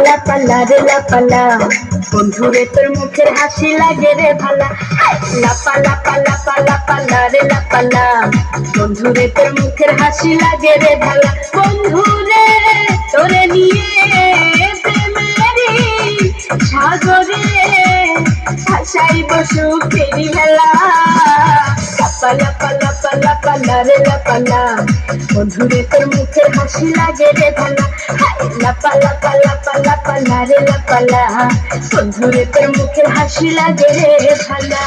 লাপা রে লাপালা, বন্ধুরে তোর মুখের হাসি লাগে রে ভালা। লাপা রে লাপালা, বন্ধুরে তোর মুখের হাসি লাগে রে ভালা। বন্ধুরে তোরে নিয়ে প্রেমেরি সাগরে ভাসাইব সুখেরি ভেলা। লাপা রে লাপালা, বন্ধুরে তোর মুখের হাসি লাগে রে ভালা। লাপা রে লাপালা, বন্ধুরে তোর মুখের হাসি লাগে রে ভালা।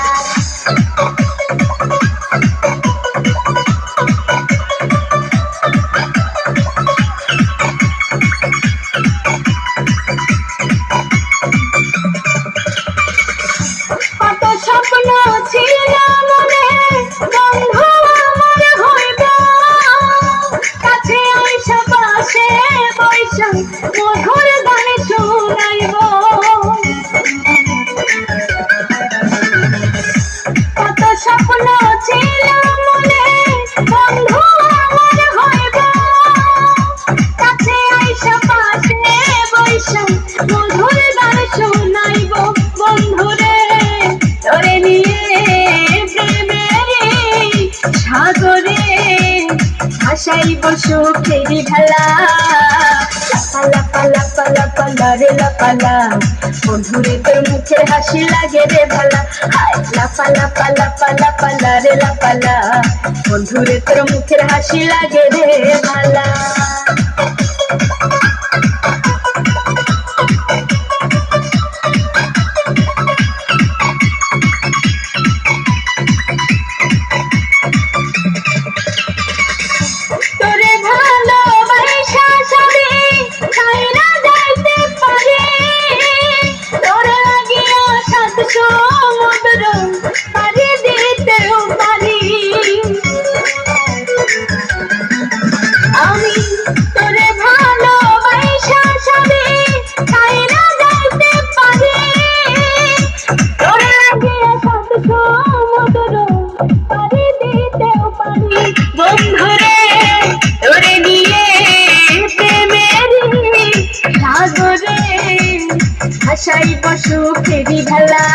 কত স্বপ্ন ছিল মনে, বন্ধু আমার হইব কাছে আইসা পাশে বৈশা মধুর গান শুনাইব। কত স্বপ্ন ছিল মনে, বন্ধু আমার হইব কাছে আইসা পাশে বৈশা মধুর গান শুনাইব। বন্ধুরে তোরে নিয়ে প্রেমেরি সাগরে ভাসাইব সুখেরি ভেলা। লাপা রে লাপালা, বন্ধুরে তোর মুখের হাসি লাগে রে ভালা। লাপা রে লাপালা, বন্ধুরে তোর মুখের হাসি লাগে রে ভালা। তোরে ভালোবাসা সবে ছাইরা যাইতে পারি, তোরে লাগিয়া সাত সমুদ্র পাড়ি দিতেও পারি। আমি তোরে ভালোবাসা সবে ছাইরা যাইতে পারি, তোরে লাগিয়া সাত সমুদ্র পাড়ি দিতেও পারি। বন্ধুরে তোরে নিয়ে প্রেমেরি সাগরে ভাসাইব সুখেরি ভেলা।